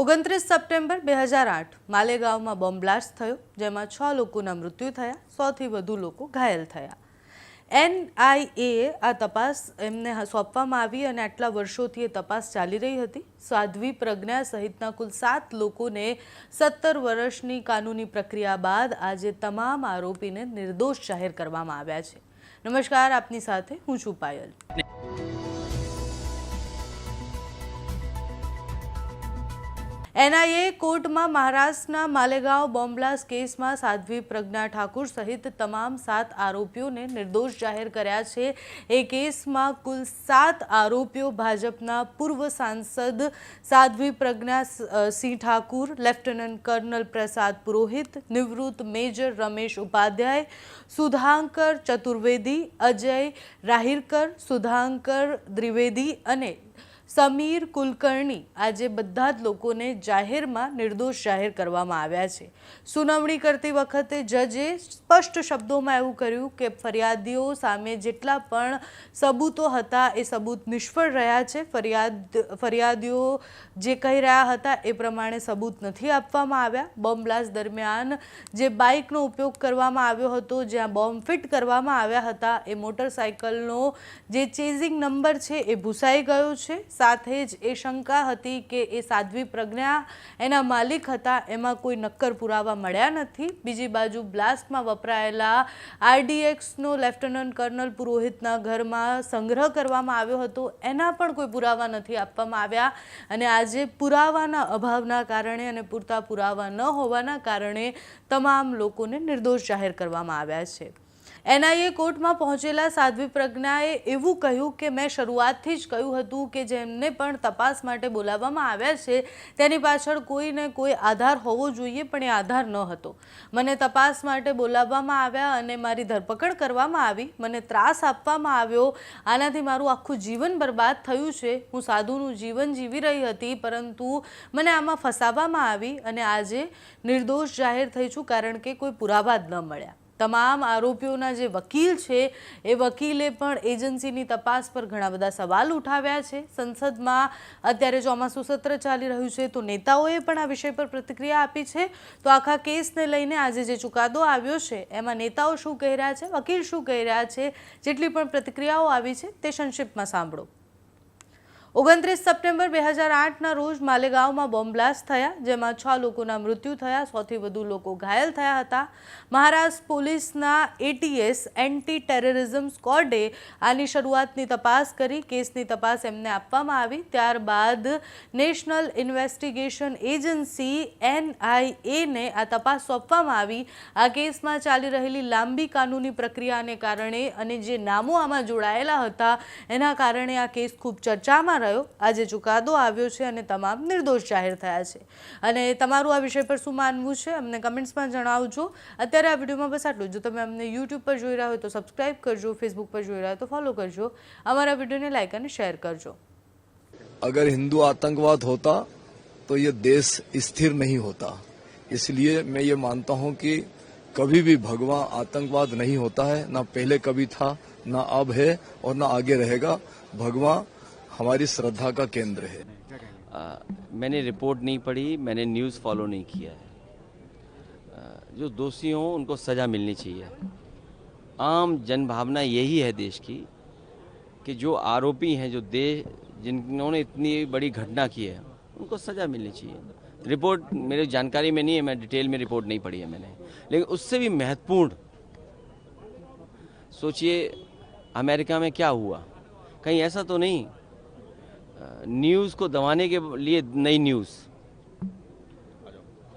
29 September 2008 માલેગાંવમાં bomb blast થયો, જેમાં 6 લોકોના મૃત્યુ થયા, 100થી વધુ લોકો ઘાયલ થયા। NIA આ તપાસ એમને સોંપવામાં આવી અને આટલા વર્ષોથી એ તપાસ ચાલી રહી હતી। સાધ્વી પ્રજ્ઞા સહિતના કુલ 7 લોકોને 17 વર્ષની કાનૂની પ્રક્રિયા બાદ આજે તમામ આરોપીને નિર્દોષ જાહેર કરવામાં આવ્યા છે। નમસ્કાર, આપની સાથે હું છું પાયલ। NIA કોર્ટમાં મહારાષ્ટ્રના માલેગાંવ બોમ્બ બ્લાસ્ટ કેસમાં સાધ્વી પ્રજ્ઞા ઠાકુર સહિત તમામ 7 આરોપીઓને નિર્દોષ જાહેર કર્યા છે। એ કેસમાં કુલ 7 આરોપીઓ ભાજપના પૂર્વ સાંસદ સાધ્વી પ્રજ્ઞા સિંહ ઠાકુર, લેફ્ટનન્ટ કર્નલ પ્રસાદ પુરોહિત, નિવૃત્ત મેજર રમેશ ઉપાધ્યાય, સુધાંકર ચતુર્વેદી, અજય રાહિરકર, સુધાંકર દ્વિવેદી અને સમીર કુલકર્ણી આજે બધા જ લોકોને જાહેરમાં નિર્દોષ જાહેર કરવામાં આવ્યા છે। સુનાવણી કરતી વખતે જજે સ્પષ્ટ શબ્દોમાં એવું કર્યું કે ફરિયાદીઓ સામે જેટલા પણ સબૂતો હતા એ સબૂત નિષ્ફળ રહ્યા છે। ફરિયાદીઓ જે કહી રહ્યા હતા એ પ્રમાણે સબૂત નથી આપવામાં આવ્યા। બોમ્બ બ્લાસ્ટ દરમિયાન જે બાઇકનો ઉપયોગ કરવામાં આવ્યો હતો, જ્યાં બોમ્બ ફિટ કરવામાં આવ્યા હતા, એ મોટરસાઇકલનો જે ચેઝિંગ નંબર છે એ ભૂસાઈ ગયો છે। સાથે જ એ શંકા હતી કે એ સાધ્વી પ્રજ્ઞા એના માલિક હતા, એમાં કોઈ નક્કર પુરાવા મળ્યા નથી। બીજી બાજુ બ્લાસ્ટમાં વપરાયેલા RDXનો લેફ્ટનન્ટ કર્નલ પુરોહિતના ઘરમાં સંગ્રહ કરવામાં આવ્યો હતો, એના પણ કોઈ પુરાવા નથી આપવામાં આવ્યા અને આજે પુરાવાના અભાવના કારણે અને પૂરતા પુરાવા ન હોવાના કારણે તમામ લોકોને નિર્દોષ જાહેર કરવામાં આવ્યા છે। NIA કોર્ટમાં પહોંચેલા સાધ્વી પ્રજ્ઞાએ એવું કહ્યું કે મેં શરૂઆતથી જ કહ્યું હતું કે જેમને પણ તપાસ માટે બોલાવવામાં આવ્યા છે તેની પાછળ કોઈ ને કોઈ આધાર હોવો જોઈએ, પણ એ આધાર ન હતો। મને તપાસ માટે બોલાવવામાં આવ્યા અને મારી ધરપકડ કરવામાં આવી, મને ત્રાસ આપવામાં આવ્યો, આનાથી મારું આખું જીવન બરબાદ થયું છે। હું સાધુનું જીવન જીવી રહી હતી, પરંતુ મને આમાં ફસાવવામાં આવી અને આજે નિર્દોષ જાહેર થઈ છું કારણ કે કોઈ પુરાવા જ ન મળ્યા। તમામ આરોપીઓના જે વકીલ છે એ વકીલે પણ એજન્સીની તપાસ પર ઘણા બધા સવાલ ઉઠાવ્યા છે। સંસદમાં અત્યારે ચોમાસું સત્ર ચાલી રહ્યું છે તો નેતાઓએ પણ આ વિષય પર પ્રતિક્રિયા આપી છે। તો આખા કેસને લઈને આજે જે ચુકાદો આવ્યો છે એમાં નેતાઓ શું કહી રહ્યા છે, વકીલ શું કહી રહ્યા છે, જેટલી પણ પ્રતિક્રિયાઓ આવી છે તે સંક્ષિપ્તમાં સાંભળો। 29 સપ્ટેમ્બર 2008ના રોજ માલેગાંવમાં બોમ્બ બ્લાસ્ટ થયા, જેમાં 6 લોકોના મૃત્યુ થયા, 100થી વધુ લોકો ઘાયલ થયા હતા। મહારાષ્ટ્ર પોલીસના ATS એન્ટી ટેરરિઝમ સ્ક્વોડે આની શરૂઆતની તપાસ કરી। કેસની તપાસ એમને આપવામાં આવી, ત્યારબાદ નેશનલ ઇન્વેસ્ટિગેશન એજન્સી NIA ને આ તપાસ સોંપવામાં આવી। આ કેસમાં ચાલી રહેલી લાંબી કાનૂની પ્રક્રિયાને કારણે અને જે નામો આમાં જોડાયેલા હતા એના કારણે આ કેસ ખૂબ ચર્ચામાં રહ્યો। આજે ચુકાદો આવ્યો છે અને તમામ નિર્દોષ જાહેર થયા છે। અને તમારું આ વિષય પર શું માનવું છે અમને કમેન્ટ્સમાં જણાવજો। અત્યારે આ વિડીયોમાં બસ આટલું। જો તમે અમને YouTube પર જોઈ રહ્યા હોય તો સબસ્ક્રાઇબ કરજો, Facebook પર જોઈ રહ્યા હોય તો ફોલો કરજો, અમારા વિડીયોને લાઇક અને શેર કરજો। अगर हिंदू आतंकवाद होता तो ये देश स्थिर नहीं होता। इसलिए मैं ये मानता हूं कि कभी भी भगवा आतंकवाद नहीं होता है, ना पहले कभी था, ना अब है और ना आगे रहेगा। भगवा हमारी श्रद्धा का केंद्र है। मैंने रिपोर्ट नहीं पढ़ी, मैंने न्यूज़ फॉलो नहीं किया है। जो दोषी हों उनको सज़ा मिलनी चाहिए। आम जनभावना यही है देश की कि जो आरोपी हैं, जो जिन्होंने इतनी बड़ी घटना की है, उनको सज़ा मिलनी चाहिए। रिपोर्ट मेरी जानकारी में नहीं है, मैं डिटेल में रिपोर्ट नहीं पढ़ी है मैंने, लेकिन उससे भी महत्वपूर्ण सोचिए अमेरिका में क्या हुआ। कहीं ऐसा तो नहीं न्यूज़ को दबाने के लिए नई न्यूज़,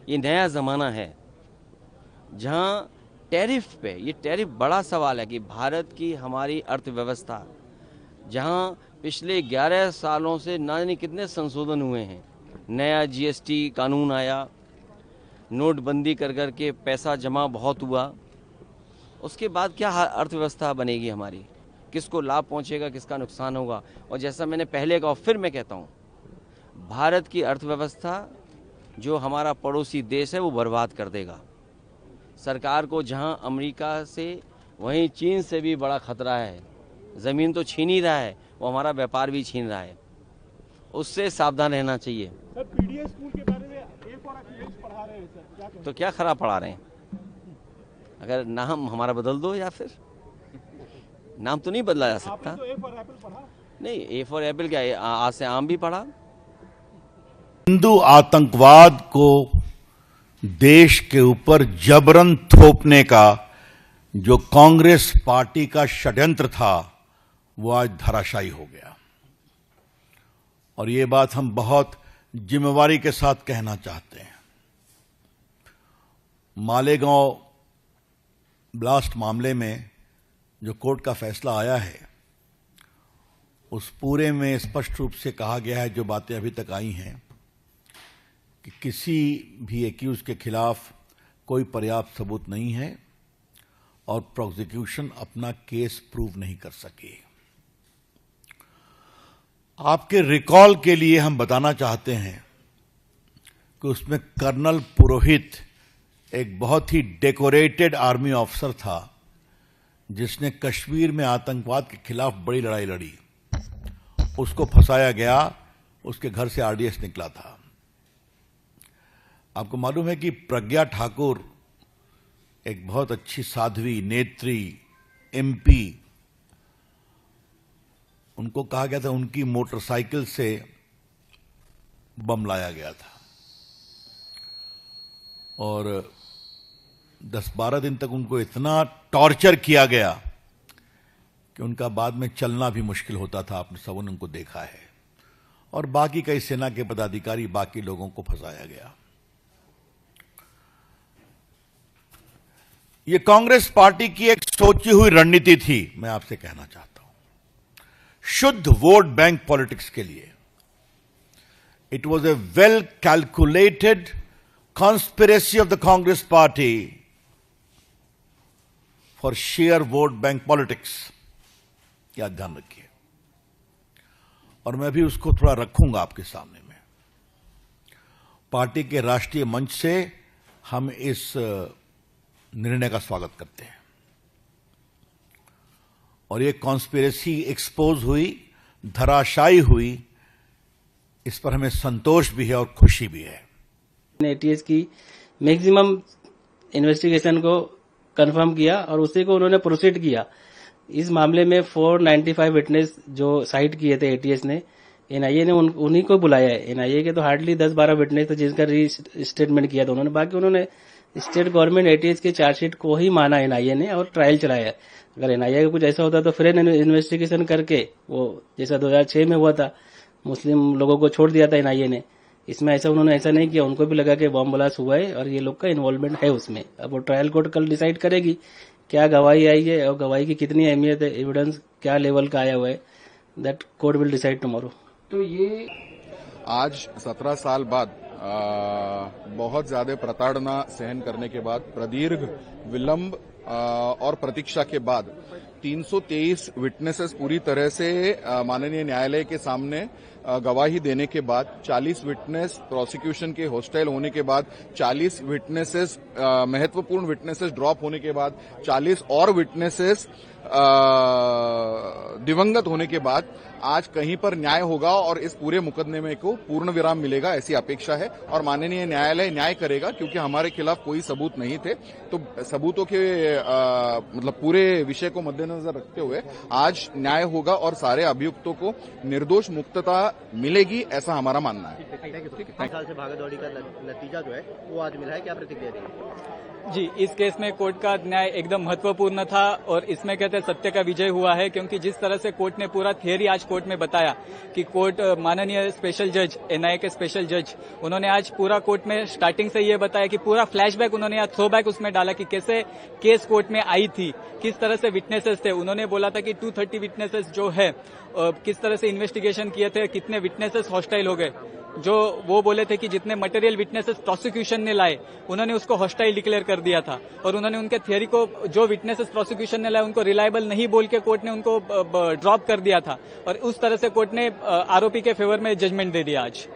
ये नया ज़माना है जहां टैरिफ पे, ये टैरिफ बड़ा सवाल है कि भारत की हमारी अर्थव्यवस्था, जहां पिछले 11 सालों से ना जाने कितने संशोधन हुए हैं, नया GST कानून आया, नोटबंदी कर के पैसा जमा बहुत हुआ, उसके बाद क्या अर्थव्यवस्था बनेगी हमारी, किसको लाभ पहुंचेगा, किसका नुकसान होगा। और जैसा मैंने पहले कहा, फिर मैं कहता हूं, भारत की अर्थव्यवस्था जो हमारा पड़ोसी देश है वो बर्बाद कर देगा। सरकार को जहां अमेरिका से वहीं चीन से भी बड़ा खतरा है। ज़मीन तो छीन ही रहा है, वो हमारा व्यापार भी छीन रहा है, उससे सावधान रहना चाहिए। सर, पीडीएस स्कूल के बारे में तो क्या खराब पढ़ा रहे हैं? अगर नाम हमारा बदल दो, या फिर नाम तो नहीं बदला जा सकता। नहीं, ए फॉर एप्पल क्या है, आज से आम भी पढ़ा। हिंदू आतंकवाद को देश के ऊपर जबरन थोपने का जो कांग्रेस पार्टी का षड्यंत्र था वो आज धराशायी हो गया। और ये बात हम बहुत जिम्मेवारी के साथ कहना चाहते हैं। मालेगांव ब्लास्ट मामले में जो कोर्ट का फैसला आया है उस पूरे में स्पष्ट रूप से कहा गया है, जो बातें अभी तक आई हैं, कि किसी भी एक्यूज के खिलाफ कोई पर्याप्त सबूत नहीं है और प्रोसिक्यूशन अपना केस प्रूव नहीं कर सके। आपके रिकॉल के लिए हम बताना चाहते हैं कि उसमें कर्नल पुरोहित एक बहुत ही डेकोरेटेड आर्मी ऑफिसर था जिसने कश्मीर में आतंकवाद के खिलाफ बड़ी लड़ाई लड़ी। उसको फंसाया गया, उसके घर से आरडीएक्स निकला था। आपको मालूम है कि प्रज्ञा ठाकुर एक बहुत अच्छी साध्वी, नेत्री, एमपी, उनको कहा गया था उनकी मोटरसाइकिल से बम लाया गया था और 10-12 दिन तक उनको इतना टॉर्चर किया गया कि उनका बाद में चलना भी मुश्किल होता था। आपने सबों ने उनको देखा है। और बाकी कई सेना के पदाधिकारी, बाकी लोगों को फंसाया गया। ये कांग्रेस पार्टी की एक सोची हुई रणनीति थी। मैं आपसे कहना चाहता हूं, शुद्ध वोट बैंक पॉलिटिक्स के लिए it was a well calculated conspiracy of the Congress party for share vote bank politics. क्या ध्यान रखिए, और मैं भी उसको थोड़ा रखूंगा आपके सामने में। पार्टी के राष्ट्रीय मंच से हम इस निर्णय का स्वागत करते हैं और ये कॉन्स्पिरेसी एक्सपोज हुई, धराशायी हुई, इस पर हमें संतोष भी है और खुशी भी है। एटीएस की मैक्सिमम इन्वेस्टिगेशन को कंफर्म किया और उसी को उन्होंने प्रोसीड किया। इस मामले में 495 विटनेस जो साइट किए थे एटीएस ने, एनआईए ने उन्हीं को बुलाया है। एनआईए के तो हार्डली 10-12 विटनेस थे जिसका री स्टेटमेंट किया था उन्होंने स्टेट गवर्नमेंट एटीएस के चार्जशीट को ही माना एनआईए ने और ट्रायल चलाया। अगर एनआईए का कुछ ऐसा होता तो फिर इन्वेस्टिगेशन करके वो जैसा 2006 में हुआ था, मुस्लिम लोगों को छोड़ दिया था एनआईए ने। इसमें उन्होंने ऐसा नहीं किया। उनको भी लगा कि बॉम्ब ब्लास्ट हुआ है और ये लोग का इन्वॉल्वमेंट है उसमें। अब वो ट्रायल कोर्ट कल डिसाइड करेगी क्या गवाही आई है और गवाही की कितनी अहमियत है, एविडेंस क्या लेवल का आया हुआ है, that court will decide tomorrow. तो ये आज 17 साल बाद बहुत ज्यादा प्रताड़ना सहन करने के बाद, प्रदीर्घ विलंब और प्रतीक्षा के बाद 323 विटनेसेस पूरी तरह से माननीय न्यायालय के सामने गवाही देने के बाद, 40 विटनेस प्रोसिक्यूशन के हॉस्टाइल होने के बाद, 40 विटनेसेस महत्वपूर्ण विटनेसेस ड्रॉप होने के बाद, 40 और विटनेसेस दिवंगत होने के बाद आज कहीं पर न्याय होगा और इस पूरे मुकदमे को पूर्ण विराम मिलेगा, ऐसी अपेक्षा है। और माननीय न्यायालय न्याय करेगा क्योंकि हमारे खिलाफ कोई सबूत नहीं थे। तो सबूतों के मतलब पूरे विषय को मद्देनजर रखते हुए आज न्याय होगा और सारे अभियुक्तों को निर्दोष मुक्तता मिलेगी, ऐसा हमारा मानना है। 5 साल से भागदौड़ी का नतीजा जो है वो आज मिला है, क्या प्रतिक्रिया देंगे? जी, इस केस में कोर्ट का न्याय एकदम महत्वपूर्ण था और इसमें कहते हैं सत्य का विजय हुआ है, क्योंकि जिस तरह से कोर्ट ने पूरा थियरी आज कोर्ट में बताया कि कोर्ट माननीय स्पेशल जज, एनआईए के स्पेशल जज, उन्होंने आज पूरा कोर्ट में स्टार्टिंग से ये बताया कि पूरा फ्लैशबैक उन्होंने आज थ्रोबैक उसमें डाला कि कैसे केस कोर्ट में आई थी, किस तरह से विटनेसेस थे। उन्होंने बोला था कि 230 विटनेसेस जो है किस तरह से इन्वेस्टिगेशन किए थे, कितने विटनेसेस हॉस्टाइल हो गए। जो वो बोले थे कि जितने मटेरियल विटनेसेस प्रोसिक्यूशन ने लाए उन्होंने उसको हॉस्टाइल डिक्लेयर कर दिया था और उन्होंने उनके थियरी को, जो विटनेसेस प्रोसिक्यूशन ने लाए उनको रिलायबल नहीं बोल के कोर्ट ने उनको ड्रॉप कर दिया था और उस तरह से कोर्ट ने आरोपी के फेवर में जजमेंट दे दिया आज।